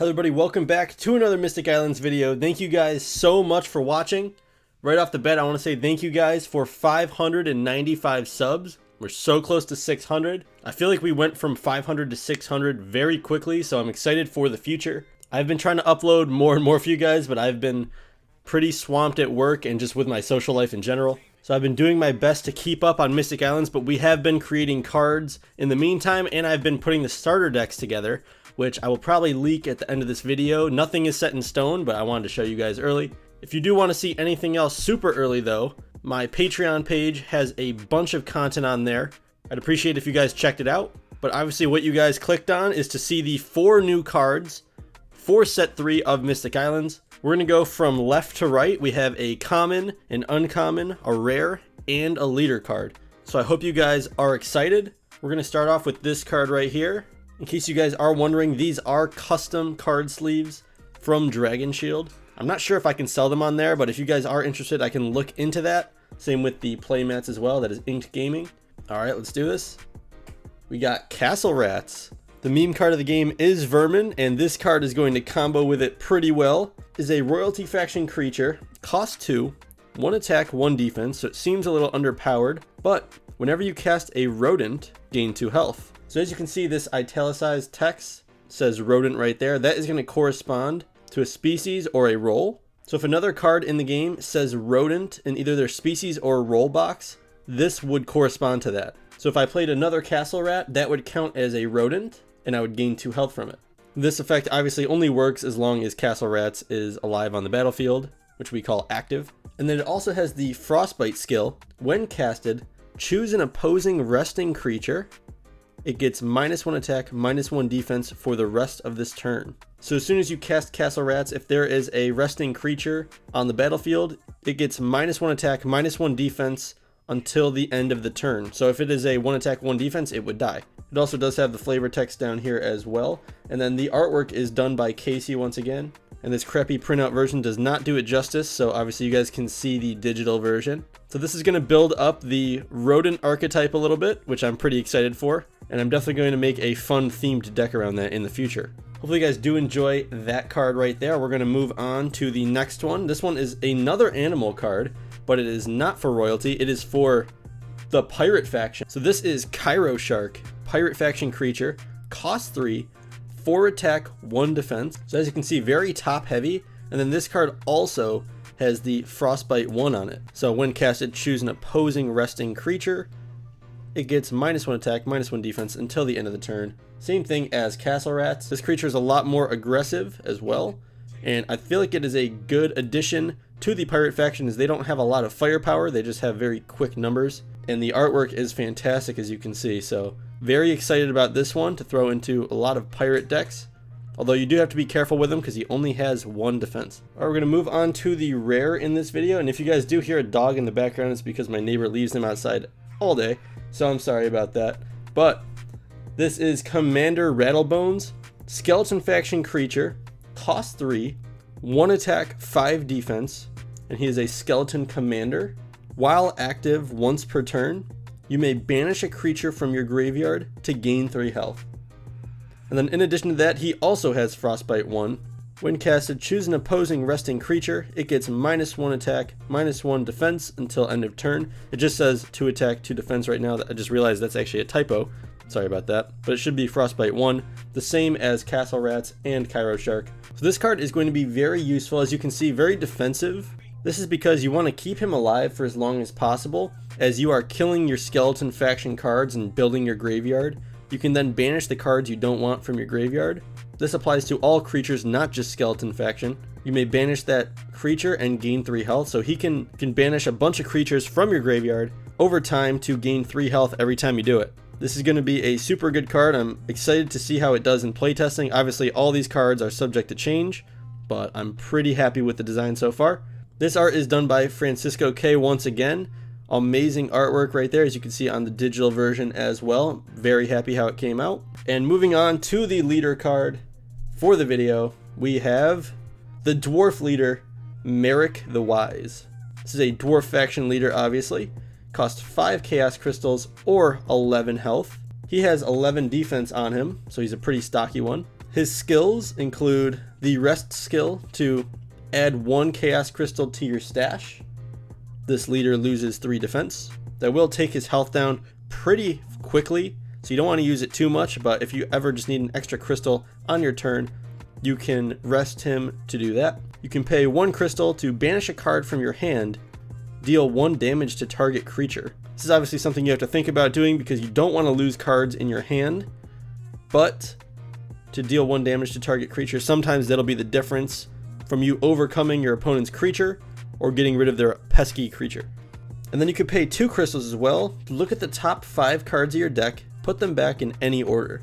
Hello everybody, welcome back to another Mystic Islands video. Thank you guys so much for watching. Right off the bat, I want to say thank you guys for 595 subs. We're so close to 600. I feel like we went from 500 to 600 very quickly, so I'm excited for the future. I've been trying to upload more and more for you guys, but I've been pretty swamped at work and just with my social life in general. So I've been doing my best to keep up on Mystic Islands, but we have been creating cards in the meantime, and I've been putting the starter decks together, which I will probably leak at the end of this video. Nothing is set in stone, but I wanted to show you guys early. If you do want to see anything else super early though, my Patreon page has a bunch of content on there. I'd appreciate if you guys checked it out. But obviously what you guys clicked on is to see the 4 new cards for set 3 of Mystic Islands. We're going to go from left to right. We have a common, an uncommon, a rare, and a leader card. So I hope you guys are excited. We're going to start off with this card right here. In case you guys are wondering, these are custom card sleeves from Dragon Shield. I'm not sure if I can sell them on there, but if you guys are interested, I can look into that. Same with the playmats as well. That is Inked Gaming. All right, let's do this. We got Castle Rats. The meme card of the game is Vermin, and this card is going to combo with it pretty well. It is a royalty faction creature, cost 2, 1 attack, 1 defense, so it seems a little underpowered, but whenever you cast a rodent, gain 2 health. So as you can see, this italicized text says rodent right there. That is going to correspond to a species or a role. So if another card in the game says rodent in either their species or role box, this would correspond to that. So if I played another Castle Rat, that would count as a rodent, and I would gain 2 health from it. This effect obviously only works as long as Castle Rats is alive on the battlefield, which we call active. And then it also has the Frostbite skill. When casted, choose an opposing resting creature. It gets -1 attack, -1 defense for the rest of this turn. So as soon as you cast Castle Rats, if there is a resting creature on the battlefield, it gets -1 attack, -1 defense until the end of the turn. So if it is a 1 attack, 1 defense, it would die. It also does have the flavor text down here as well. And then the artwork is done by Casey once again. And this crappy printout version does not do it justice, so obviously you guys can see the digital version. So this is going to build up the rodent archetype a little bit, which I'm pretty excited for. And I'm definitely going to make a fun themed deck around that in the future. Hopefully you guys do enjoy that card right there. We're going to move on to the next one. This one is another animal card, but it is not for royalty. It is for the pirate faction. So this is Cairo Shark, pirate faction creature, cost 3, 4 attack, 1 defense. So as you can see, very top heavy. And then this card also has the Frostbite 1 on it. So when casted, choose an opposing resting creature. It gets -1 attack, -1 defense until the end of the turn. Same thing as Castle Rats. This creature is a lot more aggressive as well. And I feel like it is a good addition to the pirate faction, as they don't have a lot of firepower. They just have very quick numbers. And the artwork is fantastic, as you can see. So very excited about this one to throw into a lot of pirate decks. Although you do have to be careful with him because he only has 1 defense. All right, we're going to move on to the rare in this video. And if you guys do hear a dog in the background, it's because my neighbor leaves him outside all day. So I'm sorry about that. But this is Commander Rattlebones, skeleton faction creature, cost 3, 1 attack, 5 defense. And he is a skeleton commander. While active once per turn, you may banish a creature from your graveyard to gain 3 health. And then in addition to that, he also has Frostbite 1. When casted, choose an opposing resting creature. It gets -1 attack, -1 defense until end of turn. It just says 2 attack, 2 defense right now. I just realized that's actually a typo. Sorry about that. But it should be Frostbite 1, the same as Castle Rats and Cairo Shark. So this card is going to be very useful. As you can see, very defensive. This is because you want to keep him alive for as long as possible. As you are killing your skeleton faction cards and building your graveyard, you can then banish the cards you don't want from your graveyard. This applies to all creatures, not just skeleton faction. You may banish that creature and gain 3 health. So he can banish a bunch of creatures from your graveyard over time to gain 3 health every time you do it. This is going to be a super good card. I'm excited to see how it does in playtesting. Obviously, all these cards are subject to change, but I'm pretty happy with the design so far. This art is done by Francisco K once again. Amazing artwork right there, as you can see on the digital version as well. Very happy how it came out. And moving on to the leader card for the video, we have the dwarf leader, Merck The Wise. This is a dwarf faction leader, obviously. Costs 5 chaos crystals or 11 health. He has 11 defense on him, so he's a pretty stocky one. His skills include the rest skill to add 1 chaos crystal to your stash. This leader loses 3 defense. That will take his health down pretty quickly, so you don't want to use it too much, but if you ever just need an extra crystal on your turn, you can rest him to do that. You can pay 1 crystal to banish a card from your hand, deal 1 damage to target creature. This is obviously something you have to think about doing because you don't want to lose cards in your hand, but to deal 1 damage to target creature, sometimes that'll be the difference from you overcoming your opponent's creature or getting rid of their pesky creature. And then you could pay 2 crystals as well. Look at the top 5 cards of your deck, put them back in any order.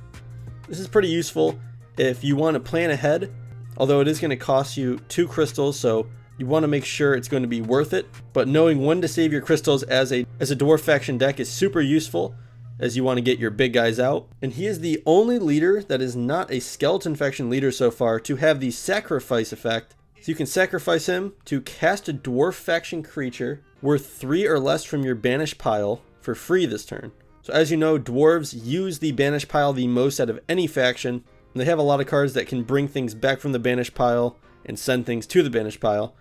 This is pretty useful if you want to plan ahead, although it is going to cost you 2 crystals, so you want to make sure it's going to be worth it. But knowing when to save your crystals as a dwarf faction deck is super useful, as you want to get your big guys out. And he is the only leader that is not a skeleton faction leader so far to have the sacrifice effect. So you can sacrifice him to cast a dwarf faction creature worth 3 or less from your banish pile for free this turn. So as you know, dwarves use the banish pile the most out of any faction, and they have a lot of cards that can bring things back from the banish pile and send things to the banish pile.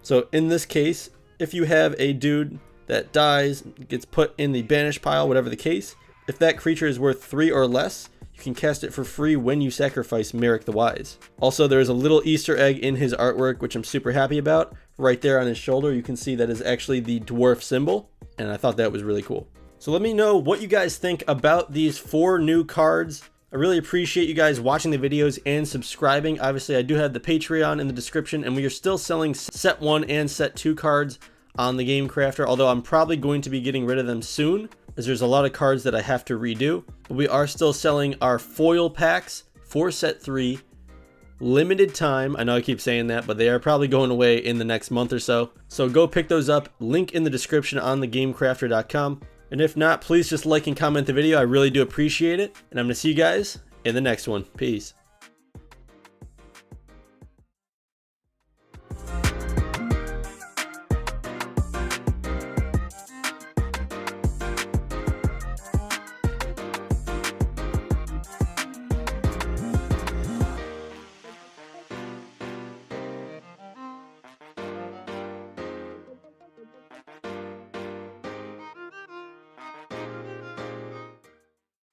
So in this case, if you have a dude that dies, gets put in the banish pile, whatever the case, if that creature is worth 3 or less, you can cast it for free when you sacrifice Merck the Wise. Also, there's a little Easter egg in his artwork, which I'm super happy about. Right there on his shoulder, you can see that is actually the dwarf symbol, and I thought that was really cool. So let me know what you guys think about these 4 new cards. I really appreciate you guys watching the videos and subscribing. Obviously, I do have the Patreon in the description, and we are still selling set 1 and set 2 cards on the Game Crafter, although I'm probably going to be getting rid of them soon, as there's a lot of cards that I have to redo. But we are still selling our foil packs for set 3, limited time. I know I keep saying that, but they are probably going away in the next month or so. So go pick those up, link in the description on thegamecrafter.com. And if not, please just like and comment the video. I really do appreciate it. And I'm going to see you guys in the next one. Peace.